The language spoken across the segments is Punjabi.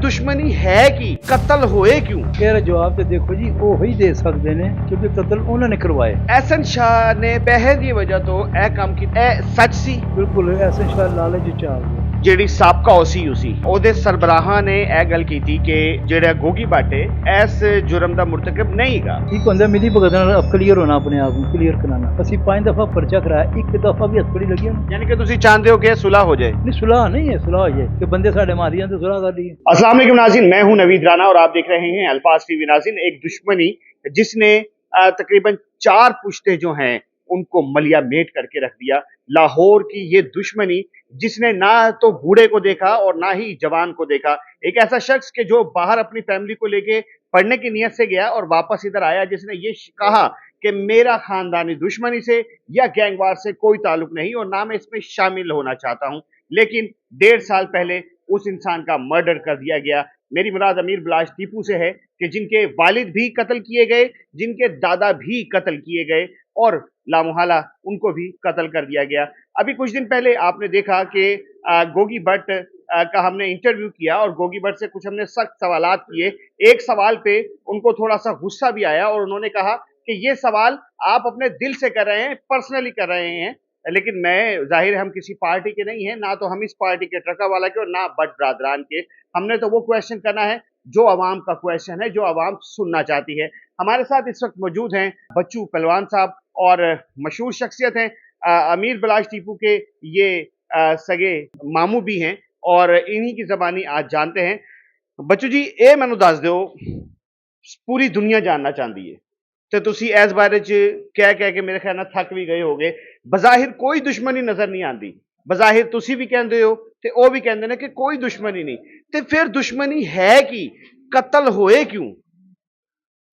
ਦੁਸ਼ਮਣੀ ਹੈ ਕੀ, ਕਤਲ ਹੋਏ ਕਿਉਂ? ਇਹਦਾ ਜਵਾਬ ਤੇ ਦੇਖੋ ਜੀ ਉਹ ਹੀ ਦੇ ਸਕਦੇ ਨੇ ਕਿਉਂਕਿ ਕਤਲ ਉਹਨਾਂ ਨੇ ਕਰਵਾਏ। ਐਸਨ ਸ਼ਾਹ ਨੇ ਪੈਸੇ ਦੀ ਵਜ੍ਹਾ ਤੋਂ ਇਹ ਕੰਮ ਕੀਤਾ, ਇਹ ਸੱਚ ਸੀ? ਬਿਲਕੁਲ ਐਸੇ ਸ਼ਾਇਦ ਲਾਲਚ ਚ ਆ ਗਏ। ਜਿਹੜੀ ਸਾਬਕਾ ਓਸੀ ਸੀ ਉਹਦੇ ਸਰਬਰਾਹਾਂ ਨੇ ਇਹ ਗੱਲ ਕੀਤੀ ਕਿ ਜਿਹੜਾ ਗੋਗੀ ਬਾਟੇ ਇਸ ਜੁਰਮ ਦਾ ਮੁਰਤਕਬ ਨਹੀਂਗਾ। ਇੱਕ ਹੁੰਦਾ ਮਿਲੀ ਭਗਤ ਨਾਲ ਕਲੀਅਰ ਹੋਣਾ, ਆਪਣੇ ਆਪ ਨੂੰ ਕਲੀਅਰ ਕਰਾਣਾ। ਅਸੀਂ 5 ਦਫਾ ਪਰਚਾ ਕਰਾਇਆ, ਇੱਕ ਦਫਾ ਵੀ ਹਸਪੜੀ ਲੱਗੀ ਉਹਨੂੰ। ਯਾਨੀ ਕਿ ਤੁਸੀਂ ਚਾਹੁੰਦੇ ਹੋ ਕਿ ਸੁਲਹ ਹੋ जाए? नहीं सुलह नहीं है, सुलह हो जाए कि बंदे साढ़े मारियां तो सुलह कर दी। अस्सलाम वालेकुम नाज़रीन, मैं हूं नवीद राना और आप देख रहे हैं अल्फाज टीवी। नाज़रीन, एक दुश्मनी जिसने तकरीबन 4 पुश्ते जो हैं उनको मलिया मेट करके रख दिया। लाहौर की ये दुश्मनी जिसने ना तो बूढ़े को देखा और ना ही जवान को देखा। एक ऐसा शख्स के जो बाहर अपनी फैमिली को लेके पढ़ने की नीयत से गया और वापस इधर आया, जिसने ये कहा कि मेरा खानदानी दुश्मनी से या गैंगवार से कोई ताल्लुक नहीं और ना मैं इसमें शामिल होना चाहता हूं, लेकिन 1.5 साल पहले उस इंसान का मर्डर कर दिया गया। मेरी मुराद अमीर बलाश टीपू से है कि जिनके वालिद भी कत्ल किए गए, जिनके दादा भी कत्ल किए गए और लामुहाला उनको भी कत्ल कर दिया गया। अभी कुछ दिन पहले आपने देखा कि गोगी भट्ट का हमने इंटरव्यू किया और गोगी भट्ट से कुछ हमने सख्त सवालात किए। एक सवाल पे उनको थोड़ा सा गुस्सा भी आया और उन्होंने कहा कि ये सवाल आप अपने दिल से कर रहे हैं, पर्सनली कर रहे हैं, लेकिन मैं जाहिर है हम किसी पार्टी के नहीं हैं, ना तो हम इस पार्टी के ट्रका वाला के और ना भट्ट ब्रादरान के। हमने तो वो क्वेश्चन करना है जो अवाम का क्वेश्चन है, जो अवाम सुनना चाहती है। हमारे साथ इस वक्त मौजूद हैं बच्चू पहलवान साहब और मशहूर शख्सियत हैं, अमीर बलाश टीपू के ये सगे मामू भी हैं और इन्हीं की ज़बानी आज जानते हैं। बच्चू जी, ये मैनू दस दो, पूरी दुनिया जानना चाहती है तो तुसी इस बारे च कह कह के मेरे ख्याल नाल थक भी गए होगे। बज़ाहिर कोई दुश्मनी नज़र नहीं आती, बज़ाहिर तुसी भी कहते हो ते ओ भी कहते हैं कि कोई दुश्मनी नहीं, ते फिर दुश्मनी है की, कत्ल होए क्यों?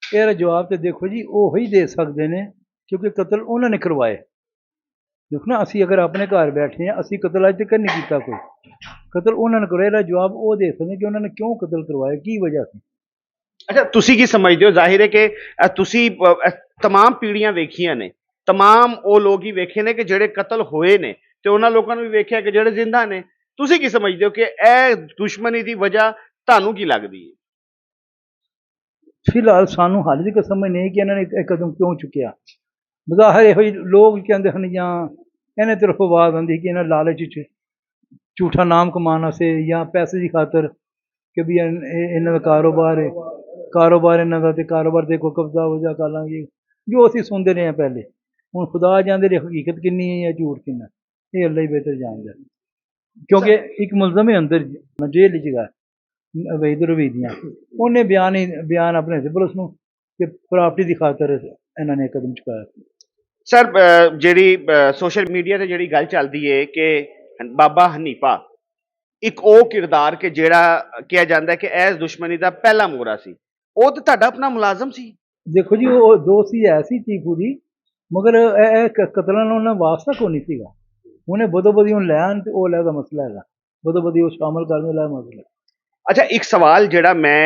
ਇਹਦਾ ਜਵਾਬ ਤੇ ਦੇਖੋ ਜੀ ਉਹ ਹੀ ਦੇ ਸਕਦੇ ਨੇ ਕਿਉਂਕਿ ਕਤਲ ਉਹਨਾਂ ਨੇ ਕਰਵਾਏ। ਦੇਖੋ ਨਾ, ਅਸੀਂ ਅਗਰ ਆਪਣੇ ਘਰ ਬੈਠੇ ਹਾਂ, ਅਸੀਂ ਕਤਲ ਅੱਜ ਤੱਕ ਨਹੀਂ ਕੀਤਾ ਕੋਈ, ਕਤਲ ਉਹਨਾਂ ਨੇ ਕਰਵਾਇਆ। ਇਹਦਾ ਜਵਾਬ ਉਹ ਦੇ ਸਕਦੇ ਕਿ ਉਹਨਾਂ ਨੇ ਕਿਉਂ ਕਤਲ ਕਰਵਾਇਆ, ਕੀ ਵਜ੍ਹਾ ਸੀ। अच्छा, तुसी की समझते हो? जाहिर है कि तुसी तमाम पीढ़ियां वेखियां ने, तमाम वो लोग ही वेखे ने कि जेड़े कत्ल होए ने ते उन्हां लोकां नूं भी वेखिया कि जेड़े जिंदा ने। तुसी की समझते हो कि ए दुश्मनी दी वजह तुहानूं की लगदी है? ਫਿਲਹਾਲ ਸਾਨੂੰ ਹਾਲੇ ਤੱਕ ਸਮਝ ਨਹੀਂ ਕਿ ਇਹਨਾਂ ਨੇ ਇਹ ਕਦਮ ਕਿਉਂ ਚੁੱਕਿਆ। ਬਜ਼ਾਹਿਰ ਇਹੋ ਜਿਹੇ ਲੋਕ ਕਹਿੰਦੇ ਹਨ ਜਾਂ ਇਹਨਾਂ ਤਰਫ ਆਵਾਜ਼ ਆਉਂਦੀ ਕਿ ਇਹਨਾਂ ਲਾਲਚ 'ਚ ਝੂਠਾ ਨਾਮ ਕਮਾਉਣ ਵਾਸਤੇ ਜਾਂ ਪੈਸੇ ਦੀ ਖਾਤਰ ਕਿ ਵੀ ਇਹਨਾਂ ਦਾ ਕਾਰੋਬਾਰ ਹੈ, ਕਾਰੋਬਾਰ ਇਹਨਾਂ ਦਾ, ਤੇ ਕਾਰੋਬਾਰ ਦੇ ਕੋਈ ਕਬਜ਼ਾ ਵਜਾ ਕਰ ਲਾਂਗੇ, ਜੋ ਅਸੀਂ ਸੁਣਦੇ ਰਹੇ ਹਾਂ ਪਹਿਲੇ। ਹੁਣ ਖੁਦਾ ਜਾਣਦੇ ਨੇ ਹਕੀਕਤ ਕਿੰਨੀ ਹੈ ਜਾਂ ਝੂਠ ਕਿੰਨਾ, ਇਹ ਅੱਲਾ ਹੀ ਬਿਹਤਰ ਜਾਣਦਾ। ਕਿਉਂਕਿ ਇੱਕ ਮੁਲਜ਼ਮ ਹੈ ਅੰਦਰ ਜੇਲ੍ਹ 'ਚ ਗਾ ਵਹੀਦ ਰਵੀਦੀਆਂ, ਉਹਨੇ ਬਿਆਨ ਆਪਣੇ ਦਿੱਤੇ ਪੁਲਿਸ ਨੂੰ ਕਿ ਪ੍ਰਾਪਰਟੀ ਦੀ ਖਾਤਰ ਇਹਨਾਂ ਨੇ ਕਦਮ ਚੁਕਾਇਆ। सर, ਜਿਹੜੀ सोशल मीडिया ਤੇ ਜਿਹੜੀ ਗੱਲ ਚੱਲਦੀ ਹੈ ਕਿ ਬਾਬਾ ਹਨੀਫਾ ਇੱਕ ਉਹ ਕਿਰਦਾਰ ਕਿ ਜਿਹੜਾ ਕਿਹਾ ਜਾਂਦਾ ਕਿ ਇਸ ਦੁਸ਼ਮਣੀ ਦਾ ਪਹਿਲਾ ਮੋਹਰਾ ਸੀ, ਉਹ ਤਾਂ ਤੁਹਾਡਾ ਆਪਣਾ ਮੁਲਾਜ਼ਮ ਸੀ। ਦੇਖੋ ਜੀ, ਉਹ ਦੋਸਤ ਹੀ ਐਸੀ ਚੀਫੂ ਦੀ, ਮਗਰ ਇਹ ਕਤਲਾਂ ਨਾਲ ਉਹਨਾਂ ਵਾਸਤਾ ਕੋਈ ਨਹੀਂ ਸੀਗਾ। ਉਹਨੇ ਬਦੋ ਬਦੀ ਹੁਣ ਲੈਣ ਤੇ ਉਹ ਲੈਦਾ ਮਸਲਾ ਹੈਗਾ, ਬਦੋ ਬਦੀ ਉਹ ਸ਼ਾਮਲ ਕਰਨ ਦਾ ਮਸਲਾ। अच्छा, एक सवाल जेड़ा मैं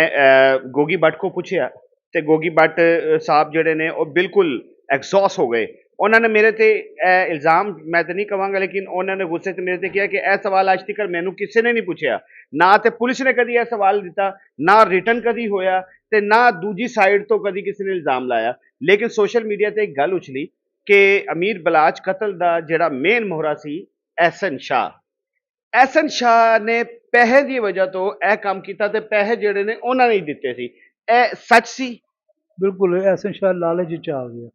गोगी भट्ट को पूछया ते गोगी भट्ट साहब जेड़े ने वो बिल्कुल एग्जॉस्ट हो गए। उन्होंने मेरे ते इल्ज़ाम मैं तो नहीं कहांगा, लेकिन उन्होंने गुस्से से मेरे ते किया कि यह सवाल अज तक मैनू किसी ने नहीं पूछया, ना तो पुलिस ने कभी यह सवाल दिता, ना रिटर्न कभी होया ते ना दूजी साइड तो कभी किसी ने इल्ज़ाम लाया। लेकिन सोशल मीडिया ते एक गल उछली कि अमीर बलाच कतल दा जेड़ा मेन मोहरा सी एहसन शाह ने पैसे की वजह तो यह काम किया ते पैसे जेड़े ने उन्होंने ही दिते सी, यह सच सी? बिल्कुल ऐसे शायद लालच च आ गया।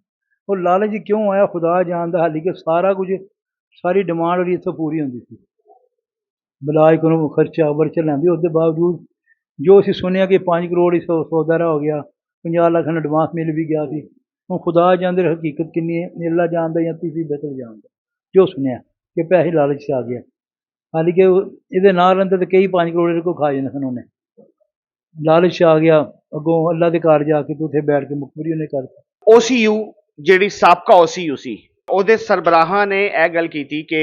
और लालच क्यों आया खुदा जानदा, हाली कि सारा कुछ सारी डिमांड और इत्थों पूरी होंदी सी, बलाज को खर्चा वर्चा लैंदी। उसके बावजूद जो असीं सुनिया कि 5 करोड़ सौदा हो गया, 50 लाख एडवांस मिल भी गया। हूँ खुदा जानदे हकीकत किन्नी है, अल्लाह जानदा या तीसरी बेहतर जानदा। जो सुनिया कि पैसे लालच से आ गया, हाली कि ये नाल अंदर तो कई 5 करोड़ को खा जाने सन। उन्हें लालच आ गया, अगों अल्लाह के घर जाके तो उत्थे बैठ के मुखबरी उन्हें करता। OCU ਜਿਹੜੀ ਸਾਬਕਾ OCU ਸੀ, ਉਹਦੇ ਸਰਬਰਾਹਾਂ ਨੇ ਇਹ ਗੱਲ ਕੀਤੀ ਕਿ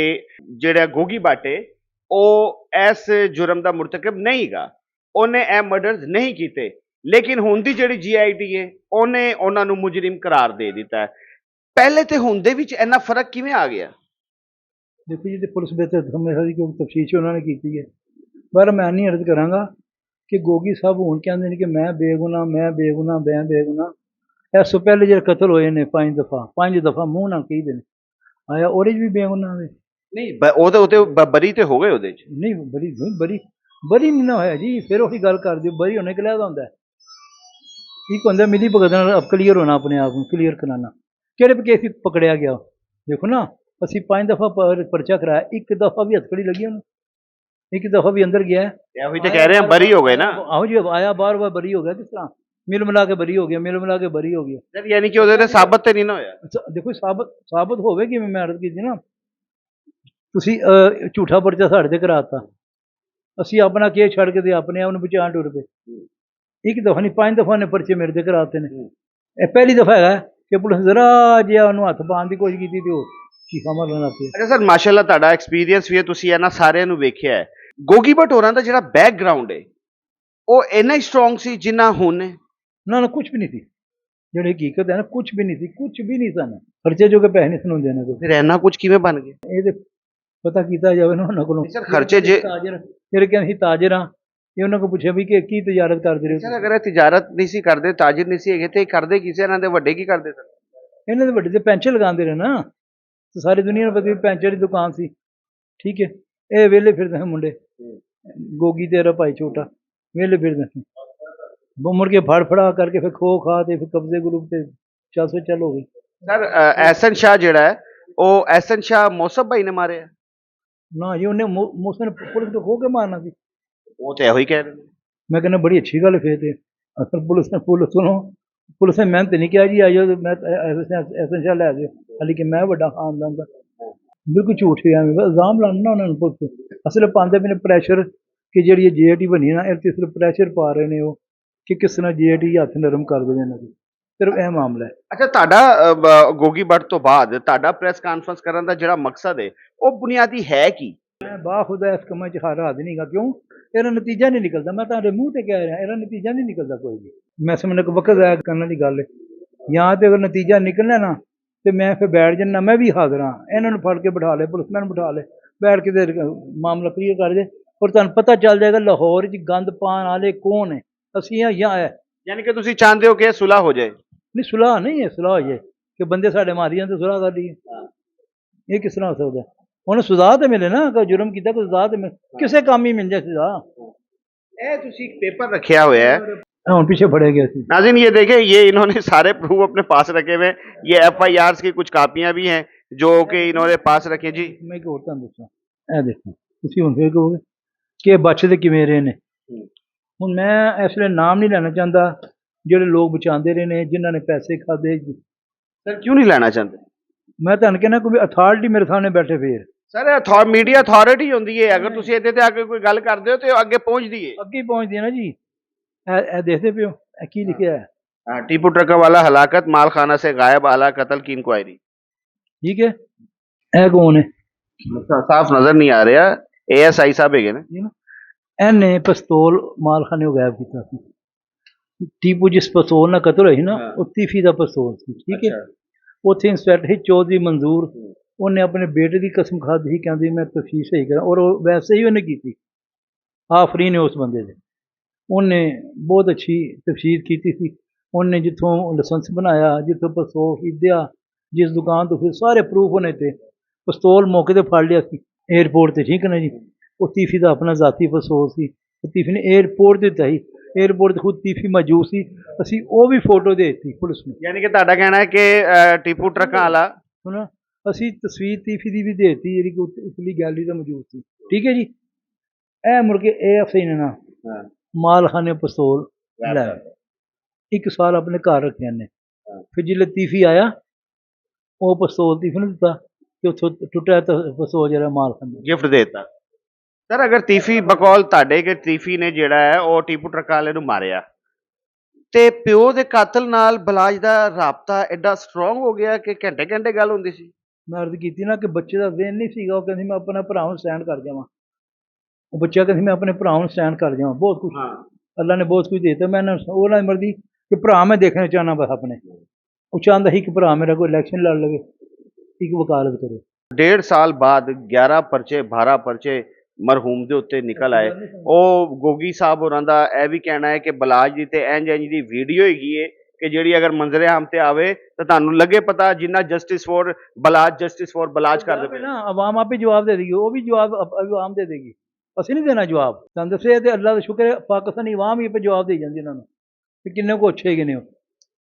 ਜਿਹੜਾ ਗੋਗੀ ਬਾਟੇ ਉਹ ਇਸ ਜੁਰਮ ਦਾ ਮੁਰਤਕਬ ਨਹੀਂਗਾ, ਉਹਨੇ ਇਹ ਮਰਡਰਸ ਨਹੀਂ ਕੀਤੇ। ਲੇਕਿਨ ਹੁਣ ਦੀ ਜਿਹੜੀ GIT ਹੈ ਉਹਨੇ ਉਹਨਾਂ ਨੂੰ ਮੁਜਰਿਮ ਕਰਾਰ ਦੇ ਦਿੱਤਾ ਹੈ। ਪਹਿਲੇ ਤੇ ਹੁਣ ਦੇ ਵਿੱਚ ਇੰਨਾ ਫਰਕ ਕਿਵੇਂ ਆ ਗਿਆ? देखो जी, तो पुलिस बेहतर हमेशा की तफ्तीश उन्होंने की है, पर मैं नहीं अर्ज कराँगा ਕਿ ਗੋਗੀ ਸਾਹਿਬ ਹੁਣ ਕਹਿੰਦੇ ਨੇ ਕਿ ਮੈਂ ਬੇਗੁਨਾਹ, ਮੈਂ ਬੇਗੁਨਾਹ, ਮੈਂ ਬੇਗੁਨਾਹ। ਇਸ ਤੋਂ ਪਹਿਲੇ ਜਿਹੜੇ ਕਤਲ ਹੋਏ ਨੇ 5 ਦਫਾ ਮੂੰਹ ਨਾਲ ਕਹੀਦੇ ਨੇ, ਆਇਆ ਉਹਦੇ 'ਚ ਵੀ ਬੇਗੁਨਾਹ ਵੇ। ਨਹੀਂ ਉਹਦੇ ਬਰੀ ਤੇ ਹੋ ਗਏ ਉਹਦੇ ਚ। ਨਹੀਂ ਬਰੀ ਨਹੀਂ ਨਾ ਹੋਇਆ ਜੀ। ਫਿਰ ਉਹੀ ਗੱਲ ਕਰ ਦਿਓ, ਬਰੀ ਹੋਣੇ ਕਿ ਲੈਦਾ ਹੁੰਦਾ ਹੈ। ਇੱਕ ਹੁੰਦਾ ਮਿਲੀ ਭਗਤ ਨਾਲ ਕਲੀਅਰ ਹੋਣਾ, ਆਪਣੇ ਆਪ ਨੂੰ ਕਲੀਅਰ ਕਰਾਉਣਾ। ਕਿਹੜੇ ਕੇਸ ਪਕੜਿਆ ਗਿਆ ਦੇਖੋ ਨਾ, ਅਸੀਂ 5 ਦਫਾ ਪਰਚਾ ਕਰਾਇਆ, ਇੱਕ ਦਫਾ ਵੀ ਹੱਥਕੜੀ ਲੱਗੀ ਉਹਨੂੰ, ਇੱਕ ਦਫਾ ਵੀ ਅੰਦਰ ਗਿਆ। ਇਹੋ ਹੀ ਤੇ ਕਹਿ ਰਹੇ ਆ, ਬਰੀ ਹੋ ਗਏ ਨਾ। ਆਹੋ ਜੀ, ਆਇਆ ਬਾਰ ਬਰੀ ਹੋ ਗਿਆ। ਕਿਸ ਤਰ੍ਹਾਂ ਮਿਲ ਮਿਲਾ ਕੇ ਬਰੀ ਹੋ ਗਿਆ, ਮਿਲ ਮਿਲਾ ਕੇ ਬਰੀ ਹੋ ਗਿਆ। ਸਰ ਯਾਨੀ ਕਿ ਉਹਦੇ ਤੇ ਸਾਬਤ ਤੇ ਨਹੀਂ ਨਾ ਹੋਇਆ। ਦੇਖੋ ਸਾਬਤ ਹੋਵੇ ਕਿਵੇਂ, ਮੈਂ ਅਰਜ਼ ਕੀਤੀ ਨਾ, ਤੁਸੀਂ ਝੂਠਾ ਪਰਚਾ ਸਾਡੇ ਤੇ ਕਰਾਤਾ, ਅਸੀਂ ਆਪਣਾ ਕੇਸ ਛੱਡ ਕੇ ਤੇ ਆਪਣੇ ਆਪ ਨੂੰ ਬਚਾਉਣ ਟੁਰ ਪਏ। ਇੱਕ ਦਫਾ ਨਹੀਂ, 5 ਦਫਾ ਨੇ ਪਰਚੇ ਮੇਰੇ ਤੇ ਕਰਾਤੇ ਨੇ। ਇਹ ਪਹਿਲੀ ਦਫਾ ਹੈਗਾ ਕਿ ਪੁਲਿਸ ਜ਼ਰਾ ਜਿਹਾ ਉਹਨੂੰ ਹੱਥ ਪਾਉਣ ਦੀ ਕੋਸ਼ਿਸ਼ ਕੀਤੀ ਤੇ ਉਹ ਚੀਖਾਂ ਮਾਰਨ ਲੱਗ ਪਿਆ। ਅੱਛਾ ਸਰ, ਮਾਸ਼ਾਅੱਲਾ ਤੁਹਾਡਾ ਐਕਸਪੀਰੀਅੰਸ ਵੀ ਹੈ, ਤੁਸੀਂ ਇਹਨਾਂ ਸਾਰਿਆਂ ਨੂੰ ਵੇਖਿਆ ਹੈ। ਗੋਗੀ ਭੱਟ ਹੋਰਾਂ ਦਾ ਜਿਹੜਾ ਬੈਕਗ੍ਰਾਉਂਡ ਹੈ ਉਹ ਇੰਨਾ ਹੀ ਸਟਰੋਂਗ ਸੀ ਜਿੰਨਾ ਹੁਣ ਹੈ। ਨਾ ਕੁਝ ਵੀ ਨਹੀਂ ਸੀ, ਜਿਹੜੀ ਹਕੀਕਤ ਹੈ ਨਾ, ਕੁਝ ਵੀ ਨਹੀਂ ਸੀ, ਕੁਝ ਵੀ ਨਹੀਂ ਸਨ। ਖਰਚੇ ਜੋ ਕਿ ਪੈਸੇ ਨਹੀਂ ਸੁਣਾਉਂਦੇ ਇਹਨਾਂ ਕੋਲ। ਫਿਰ ਇੰਨਾ ਕੁਝ ਕਿਵੇਂ ਬਣ ਗਿਆ? ਇਹਦੇ ਪਤਾ ਕੀਤਾ ਜਾਵੇ ਨਾ ਉਹਨਾਂ ਕੋਲੋਂ। ਸਰ ਖਰਚੇ ਜੇ ਤਾਜਰ ਜਿਹੜੇ ਕਹਿੰਦੇ ਸੀ ਤਾਜਰ ਆ, ਇਹ ਉਹਨਾਂ ਕੋਲ ਪੁੱਛਿਆ ਵੀ ਕਿ ਕੀ ਤਜਾਰਤ ਕਰਦੇ ਰਹੇ ਸਰ, ਅਗਰ ਇਹ ਤਿਜਾਰਤ ਨਹੀਂ ਸੀ ਕਰਦੇ, ਤਾਜਰ ਨਹੀਂ ਸੀ ਹੈਗੇ, ਤੇ ਇਹ ਕਰਦੇ ਕਿਸੇ ਇਹਨਾਂ ਦੇ ਵੱਡੇ ਕੀ ਕਰਦੇ ਸਨ? ਇਹਨਾਂ ਦੇ ਵੱਡੇ ਤੇ ਪੈਂਚਰ ਲਗਾਉਂਦੇ ਰਹੇ ਨਾ, ਤੇ ਸਾਰੀ ਦੁਨੀਆ ਨੂੰ ਪਤਾ ਵੀ ਪੈਂਚਰ ਦੀ ਦੁਕਾਨ ਸੀ। ਠੀਕ ਹੈ, ਇਹ ਵਿਹਲੇ ਫਿਰਦੇ ਸੀ ਮੁੰਡੇ, ਗੋਗੀ ਤੇਰਾ ਭਾਈ ਛੋਟਾ ਵਿਹਲੇ ਫਿਰਦੇ ਸੀ। ਮੁੜ ਕੇ ਫੜਾ ਕਰਕੇ ਫਿਰ ਖੋ ਖਾ ਤੇ ਫਿਰ ਕਬਜ਼ੇ ਗਰੁੱਪ ਤੇ ਚੱਲ ਹੋ ਗਈ। ਸਰ ਐਸਨ ਸ਼ਾਹ ਜਿਹੜਾ ਹੈ, ਉਹ ਐਸਨ ਸ਼ਾਹ ਮੌਸਮ ਭਾਈ ਨੇ ਮਾਰਿਆ? ਨਾ ਜੀ, ਉਹਨੇ ਮੌਸਮ ਨੇ ਪੁਲਿਸ ਤੋਂ ਖੋ ਕੇ ਮਾਰਨਾ ਸੀ। ਉਹ ਤੇ ਇਹੋ ਹੀ ਕਹਿ ਰਹੇ ਨੇ। ਮੈਂ ਕਹਿੰਦਾ ਬੜੀ ਅੱਛੀ ਗੱਲ ਫੇਰ ਤੇ ਅਸਲ ਪੁਲਿਸ ਨੇ ਮਿਹਨਤ ਨਹੀਂ ਕਿਹਾ ਜੀ ਆਇਓ ਮੈਂ ਐਸਨ ਸ਼ਾਹ ਲੈ ਜਾਓ, ਹਾਲੀ ਕਿ ਮੈਂ ਵੱਡਾ ਖਾਨਦਾਨ ਦਾ। ਬਿਲਕੁਲ ਝੂਠ ਹੈ, ਐਵੇਂ ਇਲਜ਼ਾਮ ਲਾਉਣਾ ਉਹਨਾਂ ਨੂੰ ਪੁਲਿਸ। ਅਸਲ ਪਾਉਂਦੇ ਪਏ ਨੇ ਪ੍ਰੈਸ਼ਰ ਕਿ ਜਿਹੜੀ ਇਹ JIT ਬਣੀ ਨਾ, ਇਹ ਤੇ ਸਿਰਫ ਪ੍ਰੈਸ਼ਰ ਪਾ ਰਹੇ ਨੇ ਉਹ ਕਿ ਕਿਸ ਤਰ੍ਹਾਂ JIT ਹੱਥ ਨਰਮ ਕਰ ਦੇਵੇ ਇਹਨਾਂ ਦੇ, ਸਿਰਫ ਇਹ ਮਾਮਲਾ ਹੈ। ਅੱਛਾ, ਤੁਹਾਡਾ ਗੋਗੀ ਭੱਟ ਤੋਂ ਬਾਅਦ ਤੁਹਾਡਾ ਪ੍ਰੈਸ ਕਾਨਫਰੰਸ ਕਰਨ ਦਾ ਜਿਹੜਾ ਮਕਸਦ ਹੈ ਉਹ ਬੁਨਿਆਦੀ ਹੈ ਕੀ? ਮੈਂ ਬਾਖੁਦਾ ਇਸ ਕੰਮਾਂ 'ਚ ਹੱਥ ਨਹੀਂ ਗਾ, ਕਿਉਂ? ਇਹਦਾ ਨਤੀਜਾ ਨਹੀਂ ਨਿਕਲਦਾ। ਮੈਂ ਤੁਹਾਡੇ ਮੂੰਹ ਤੇ ਕਹਿ ਰਿਹਾ, ਇਹਦਾ ਨਤੀਜਾ ਨਹੀਂ ਨਿਕਲਦਾ ਕੋਈ ਵੀ। ਮੈਂ ਸਮਝਦਾ ਕਿ ਵਕਤ ਜ਼ਾਇਆ ਕਰਨ ਦੀ ਗੱਲ ਹੈ। ਜਾਂ ਤੇ ਅਗਰ ਨਤੀਜਾ ਨਿਕਲਣਾ ਨਾ ਤੇ ਮੈਂ ਫਿਰ ਬੈਠ ਜਾਣਾ, ਮੈਂ ਵੀ ਹਾਜ਼ਰ ਹਾਂ। ਇਹਨਾਂ ਨੂੰ ਫੜ ਕੇ ਬਿਠਾ ਲੈ, ਪੁਲਿਸਮੈਨ ਬਿਠਾ ਲੈ, ਬੈਠ ਕੇ ਤੇ ਮਾਮਲਾ ਕਲੀਅਰ ਕਰ ਦੇ, ਔਰ ਤੁਹਾਨੂੰ ਪਤਾ ਚੱਲ ਜਾਏਗਾ ਲਾਹੌਰ 'ਚ ਗੰਦ ਪਾਉਣ ਵਾਲੇ ਕੌਣ ਹੈ, ਅਸੀਂ ਹਾਂ ਜਾਂ ਹੈ। ਯਾਨੀ ਕਿ ਤੁਸੀਂ ਚਾਹੁੰਦੇ ਹੋ ਕਿ ਇਹ ਸੁਲ੍ਹਾ ਹੋ ਜਾਏ? ਨਹੀਂ, ਸੁਲਾਹ ਨਹੀਂ ਹੈ, ਸੁਲਾਹ ਹੋਈ ਹੈ ਕਿ ਬੰਦੇ ਸਾਡੇ ਮਾਰੀਆਂ ਤੇ ਸੁਲਾਹ ਕਰ ਲਈਏ। ਇਹ ਕਿਸ ਤਰ੍ਹਾਂ ਹੋ ਸਕਦਾ? ਉਹਨੂੰ ਸਜ਼ਾ ਤੇ ਮਿਲੇ ਨਾ, ਕਿ ਜੁਰਮ ਕੀਤਾ ਕੋਈ ਸਜ਼ਾ ਤੇ ਮਿਲੇ, ਕਿਸੇ ਕੰਮ ਹੀ ਮਿਲ ਜਾਏ ਸਜ਼ਾ। ਇਹ ਤੁਸੀਂ ਇੱਕ पेपर रखा हुआ है, ਹੁਣ ਪਿੱਛੇ ਫੜੇ गए थे। नाज़रीन ये देखें, ये इन्होंने सारे प्रूफ अपने पास रखे हुए हैं। ये FIRs की कुछ कापियां भी हैं जो कि इन्होंने पास रखे। जी ਮੈਂ ਇੱਕ ਹੋਰ ਤੁਹਾਨੂੰ ਦੱਸਾਂ, ਇਹ ਦੇਖੋ ਤੁਸੀਂ ਹੁਣ ਫਿਰ ਕਹੋਗੇ ਕਿ ਇਹ ਬਚਦੇ ਕਿਵੇਂ ਰਹੇ ਨੇ। ਹੁਣ ਮੈਂ ਇਸ ਵੇਲੇ ਨਾਮ ਨਹੀਂ ਲੈਣਾ ਚਾਹੁੰਦਾ ਜਿਹੜੇ ਲੋਕ ਬਚਾਉਂਦੇ ਰਹੇ ਨੇ, ਜਿਨ੍ਹਾਂ ਨੇ ਪੈਸੇ ਖਾਦੇ। सर क्यों नहीं लेना चाहते? ਮੈਂ ਤੁਹਾਨੂੰ ਕਹਿੰਦਾ ਕੋਈ ਅਥਾਰਟੀ ਮੇਰੇ ਸਾਹਮਣੇ ਬੈਠੇ ਫੇਰ सर मीडिया अथॉरिटी होती है, अगर तुम ਇਹਦੇ ਤੇ आके कोई गल करते हो तो ਅੱਗੇ ਪਹੁੰਚਦੀ ਹੈ। ਅੱਗੇ ਪਹੁੰਚਦੀ ਹੈ ਨਾ ਜੀ। ਇਹ ਦੇਖਦੇ ਪਿਓ ਇਹ ਕੀ ਲਿਖਿਆ ਹੈ। टीपू ट्रक वाला हलाकत, माल खाना से गायब, आला कत्ल की इंक्वायरी। ठीक है, ਇਹ ਕੌਣ ਹੈ? साफ नजर नहीं आ रहा। ASI ਸਾਹਿਬ ਹੈਗੇ ਨੇ। ਇਹਨੇ ਪਿਸਤੌਲ ਮਾਲਖਾਨੇ ਨੂੰ ਗਾਇਬ ਕੀਤਾ ਸੀ। ਟੀਪੂ ਜਿਸ ਪਿਸਤੌਲ ਨਾਲ ਕਤਲ ਹੋਇਆ ਸੀ ਨਾ, ਉਹ ਤੀਫੀ ਦਾ ਪਿਸਤੌਲ ਸੀ। ਠੀਕ ਹੈ, ਉੱਥੇ ਇੰਸਪੈਕਟਰ ਸੀ ਚੌਧਰੀ ਮਨਜ਼ੂਰ, ਉਹਨੇ ਆਪਣੇ ਬੇਟੇ ਦੀ ਕਸਮ ਖਾਧੀ ਸੀ, ਕਹਿੰਦੀ ਮੈਂ ਤਫਤੀਸ਼ ਸਹੀ ਕਰਾਂ, ਔਰ ਉਹ ਵੈਸੇ ਹੀ ਉਹਨੇ ਕੀਤੀ। ਆਫਰੀਨ ਹੈ ਉਸ ਬੰਦੇ ਦੇ। ਉਹਨੇ ਬਹੁਤ ਅੱਛੀ ਤਫਤੀਸ਼ ਕੀਤੀ ਸੀ। ਉਹਨੇ ਜਿੱਥੋਂ ਲਾਇਸੈਂਸ ਬਣਾਇਆ, ਜਿੱਥੋਂ ਪਿਸਤੌਲ ਖਰੀਦਿਆ, ਜਿਸ ਦੁਕਾਨ ਤੋਂ, ਫਿਰ ਸਾਰੇ ਪ੍ਰੂਫ ਉਹਨੇ ਤੇ ਪਿਸਤੌਲ ਮੌਕੇ ਤੇ ਫੜ ਲਿਆ ਸੀ ਏਅਰਪੋਰਟ ਤੇ। ਠੀਕ ਹੈ ਨਾ ਜੀ, ਉਹ ਤੀਫੀ ਦਾ ਆਪਣਾ ਜ਼ਾਤੀ ਪਿਸਤੌਲ ਸੀ। ਤੀਫੀ ਨੇ ਏਅਰਪੋਰਟ ਤੇ ਦਿੱਤਾ ਸੀ, ਏਅਰਪੋਰਟ ਤੇ ਖੁਦ ਤੀਫੀ ਮੌਜੂਦ ਸੀ। ਅਸੀਂ ਉਹ ਵੀ ਫੋਟੋ ਦੇ ਦਿੱਤੀ ਪੁਲਿਸ ਨੂੰ। ਯਾਨੀ ਕਿ ਤੁਹਾਡਾ ਕਹਿਣਾ ਹੈ ਕਿ ਟੀਪੂ ਟਰੱਕਾਂ ਵਾਲਾ, ਹੁਣ ਅਸੀਂ ਤਸਵੀਰ ਤੀਫੀ ਦੀ ਵੀ ਦੇ ਦਿੱਤੀ, ਜਿਹੜੀ ਕਿ ਉਸਲੀ ਗੈਲਰੀ ਤੇ ਮੌਜੂਦ ਸੀ। ਠੀਕ ਹੈ ਜੀ, ਇਹ ਮੁੜ ਕੇ AFI ਨੇ ਨਾ ਮਾਲਖਾਨੇ ਪਿਸਤੌਲ ਲੈ 1 ਸਾਲ ਆਪਣੇ ਘਰ ਰੱਖਿਆ ਨੇ। ਫਿਰ ਜੇ ਤੀਫੀ ਆਇਆ, ਉਹ ਪਿਸਤੌਲ ਤੀਫੀ ਨੂੰ ਦਿੱਤਾ ਤੇ ਉੱਥੋਂ ਟੁੱਟਿਆ ਪਿਸਤੌਲ ਜਿਹੜਾ ਮਾਲਖਾਨੇ ਗਿਫਟ ਦੇ ਦਿੱਤਾ। ਸਰ ਅਗਰ ਤੀਫੀ ਬਕੌਲ ਤੁਹਾਡੇ ਕਿ ਤੀਫੀ ਨੇ ਜਿਹੜਾ ਹੈ ਉਹ ਟੀਪੂ ਟਰੱਕਾਂ ਵਾਲੇ ਨੂੰ ਮਾਰਿਆ, ਤੇ ਪਿਓ ਦੇ ਕਾਤਲ ਨਾਲ ਬਲਾਜ ਦਾ ਰਾਬਤਾ ਐਡਾ ਸਟਰੋਂਗ ਹੋ ਗਿਆ ਕਿ ਘੰਟੇ ਘੰਟੇ ਗੱਲ ਹੁੰਦੀ ਸੀ। ਮੈਂ ਅਰਜ਼ ਕੀਤੀ ਨਾ ਕਿ ਬੱਚੇ ਦਾ ਜ਼ਹਨ ਨਹੀਂ ਸੀਗਾ, ਉਹ ਕਹਿੰਦੀ ਮੈਂ ਆਪਣੇ ਭਰਾ ਨੂੰ ਸਟੈਂਡ ਕਰ ਜਾਵਾਂ। ਉਹ ਬੱਚਾ ਕਹਿੰਦੀ ਮੈਂ ਆਪਣੇ ਭਰਾ ਨੂੰ ਸਟੈਂਡ ਕਰ ਜਾਵਾਂ। ਬਹੁਤ ਕੁਛ ਅੱਲਾ ਨੇ ਬਹੁਤ ਕੁਝ ਦੇ ਦਿੱਤਾ। ਮੈਂ ਉਹਨਾਂ ਦੀ ਮਰਜ਼ੀ ਕਿ ਭਰਾ ਮੈਂ ਦੇਖਣਾ ਚਾਹੁੰਦਾ ਬਸ ਆਪਣੇ। ਉਹ ਚਾਹੁੰਦਾ ਸੀ ਕਿ ਭਰਾ ਮੇਰਾ ਕੋਈ ਇਲੈਕਸ਼ਨ ਲੜ ਲਵੇ, ਇੱਕ ਵਕਾਲਤ ਕਰੇ। 1.5 ਸਾਲ बाद 11 पर्चे 12 पर्चे ਮਰਹੂਮ ਦੇ ਉੱਤੇ ਨਿਕਲ ਆਏ। ਉਹ ਗੋਗੀ ਸਾਹਿਬ ਹੋਰਾਂ ਦਾ ਇਹ ਵੀ ਕਹਿਣਾ ਹੈ ਕਿ ਬਲਾਜ ਦੀ ਤੇ ਇੰਝ ਦੀ ਵੀਡੀਓ ਹੈਗੀ ਹੈ ਕਿ ਜਿਹੜੀ ਅਗਰ ਮੰਜ਼ਰੇ ਆਮ ਤੇ ਆਵੇ ਤਾਂ ਤੁਹਾਨੂੰ ਲੱਗੇ ਪਤਾ ਜਿੰਨਾ ਜਸਟਿਸ ਫॉर ਬਲਾਜ ਕਰਦੇ ਪਏ। ਨਾ ਆਵਾਮ ਆਪੇ ਜਵਾਬ ਦੇ ਦੇਗੀ, ਉਹ ਵੀ ਜਵਾਬ ਆਵਾਮ ਦੇ ਦੇਗੀ, ਅਸੀਂ ਨਹੀਂ ਦੇਣਾ ਜਵਾਬ। ਤੁਹਾਨੂੰ ਦੱਸਿਆ ਤੇ ਅੱਲਾ ਦਾ ਸ਼ੁਕਰ ਹੈ ਪਾਕਿਸਤਾਨੀ ਆਵਾਮ ਹੀ ਆਪੇ ਜਵਾਬ ਦੇ ਜਾਂਦੀ ਇਹਨਾਂ ਨੂੰ ਕਿ ਕਿੰਨੇ ਕੋ ਅੱਛੇ ਕਿਨੇ ਹੋ।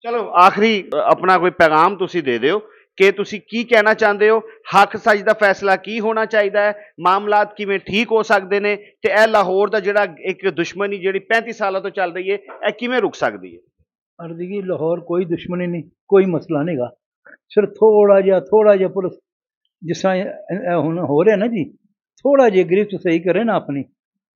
ਚਲੋ ਆਖਰੀ ਆਪਣਾ ਕੋਈ ਪੈਗਾਮ ਤੁਸੀਂ ਦੇ ਦਿਓ ਕਿ ਤੁਸੀਂ ਕੀ ਕਹਿਣਾ ਚਾਹੁੰਦੇ ਹੋ, ਹੱਕ ਸੱਚ ਦਾ ਫੈਸਲਾ ਕੀ ਹੋਣਾ ਚਾਹੀਦਾ ਹੈ, ਮਾਮਲਾਤ ਕਿਵੇਂ ਠੀਕ ਹੋ ਸਕਦੇ ਨੇ ਤੇ ਇਹ ਲਾਹੌਰ ਦਾ ਜਿਹੜਾ ਇੱਕ ਦੁਸ਼ਮਣੀ ਜਿਹੜੀ 35 ਸਾਲਾਂ ਤੋਂ ਚੱਲ ਰਹੀ ਹੈ ਇਹ ਕਿਵੇਂ ਰੁਕ ਸਕਦੀ ਹੈ। ਅਰਦਗੀ ਲਾਹੌਰ ਕੋਈ ਦੁਸ਼ਮਣੀ ਨਹੀਂ, ਕੋਈ ਮਸਲਾ ਨਹੀਂਗਾ, ਸਿਰਫ ਥੋੜਾ ਜਿਹਾ ਪੁਲਿਸ ਜਿਸ ਤਰ੍ਹਾਂ ਇਹ ਹੁਣ ਹੋ ਰਿਹਾ ਨਾ ਜੀ, ਥੋੜਾ ਜਿਹਾ ਗ੍ਰਿਫਤ ਸਹੀ ਕਰੇ ਨਾ ਆਪਣੀ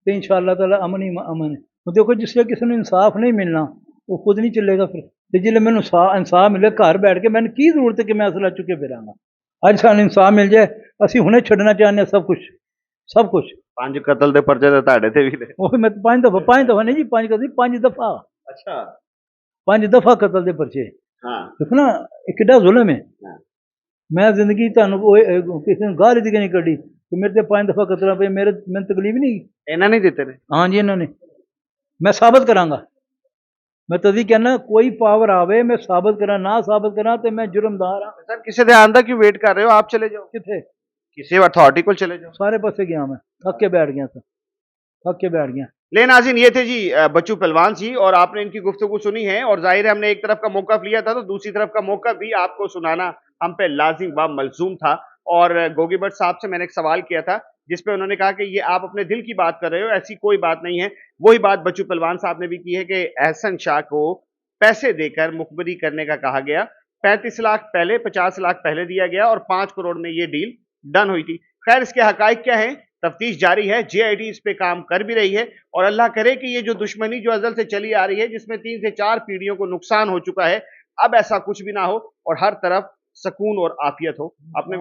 ਤੇ इंशाअल्लाह ताला अमन ही अमन है। वो देखो जिससे किसी ने इंसाफ नहीं मिलना वो खुद नहीं चलेगा फिर। ਤੇ ਜਿਲੇ ਮੈਨੂੰ ਇਨਸਾਫ ਮਿਲੇ ਘਰ ਬੈਠ ਕੇ ਮੈਨੂੰ ਕੀ ਜ਼ਰੂਰਤ ਹੈ ਕਿ ਮੈਂ ਅਸਲਾ ਚੁੱਕੇ ਫਿਰਾਂਗਾ। ਅੱਜ ਸਾਨੂੰ ਇਨਸਾਫ ਮਿਲ ਜਾਏ ਅਸੀਂ ਹੁਣੇ ਛੱਡਣਾ ਚਾਹੁੰਦੇ ਸਭ ਕੁਝ। 5 ਕਤਲ ਦੇ ਪਰਚੇ ਤਾਂ ਤੁਹਾਡੇ ਤੇ ਵੀ ਨੇ। ਉਹ ਮੈਂ 5 ਦਫਾ ਨਹੀਂ ਜੀ, 5 ਕਤਲ 5 ਦਫਾ। ਅੱਛਾ 5 ਦਫਾ ਕਤਲ ਦੇ ਪਰਚੇ। ਹਾਂ ਦੇਖੋ ਨਾ ਇਹ ਕਿੱਡਾ ਜ਼ੁਲਮ ਹੈ। ਹਾਂ। ਮੈਂ ਜ਼ਿੰਦਗੀ ਤੁਹਾਨੂੰ ਕਿਸੇ ਨੂੰ ਗਾਲ ਦੀ ਨਹੀਂ ਕੱਢੀ ਕਿ ਮੇਰੇ ਤੇ 5 ਦਫਾ ਕਤਲਾਂ ਪਏ, ਮੈਨੂੰ ਤਕਲੀਫ ਨਹੀਂ। ਇਹਨਾਂ ਨੇ ਦਿੱਤੇ ਨੇ। ਹਾਂ ਜੀ ਇਹਨਾਂ ਨੇ, ਮੈਂ ਸਾਬਤ ਕਰਾਂਗਾ। मैं तभी कहना कोई पावर आवे मैं साबित करा, ना साबित करा तो मैं जुर्मदार हाँ। सर किसी दे आंदा क्यों वेट कर रहे हो, आप चले जाओ। किथे किसी अथॉरिटी को चले जाओ। सारे पासे गया मैं, थक के बैठ गया। ले नाज़रीन ये थे जी बच्चू पहलवान जी और आपने इनकी गुफ्तगू सुनी है और जाहिर है हमने एक तरफ का मौका लिया था तो दूसरी तरफ का मौका भी आपको सुनाना हम पे लाजिम व मलजूम था। और गोगी भट्ट साहब से मैंने एक सवाल किया था जिसपे उन्होंने कहा कि ये आप अपने दिल की बात कर रहे हो, ऐसी कोई बात नहीं है। वही बात बच्चू पहलवान साहब ने भी की है कि एहसन शाह को पैसे देकर मुखबरी करने का कहा गया। 35 लाख पहले, 50 लाख पहले दिया गया और 5 करोड़ में ये डील डन हुई थी। खैर इसके हकाइक क्या है, तफ्तीश जारी है, JID इस पे काम कर भी रही है और अल्लाह करे कि ये जो दुश्मनी जो अजल से चली आ रही है जिसमें 3 से 4 पीढ़ियों को नुकसान हो चुका है, अब ऐसा कुछ भी ना हो और हर तरफ सुकून और आफियत हो। अपने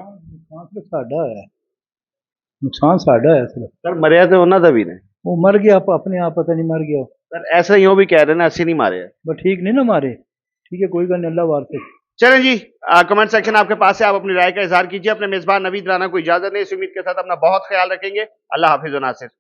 नुकसान साडा है सर मरिया तो उन्होंने दा भी ने, वो मर गया अपने आप, पता नहीं मर गया सर ऐसा ही हो भी कह रहे ना असि नहीं मारे। बस ठीक नहीं ना मारे, ठीक है कोई गल नहीं, अल्लाह वार से। चलें जी कमेंट सेक्शन आपके पास है, आप अपनी राय का इजहार कीजिए। अपने मेजबान नवीद राना को इजाजत दें, इस उम्मीद के साथ अपना बहुत ख्याल रखेंगे। अल्लाह हाफिज व नासिर।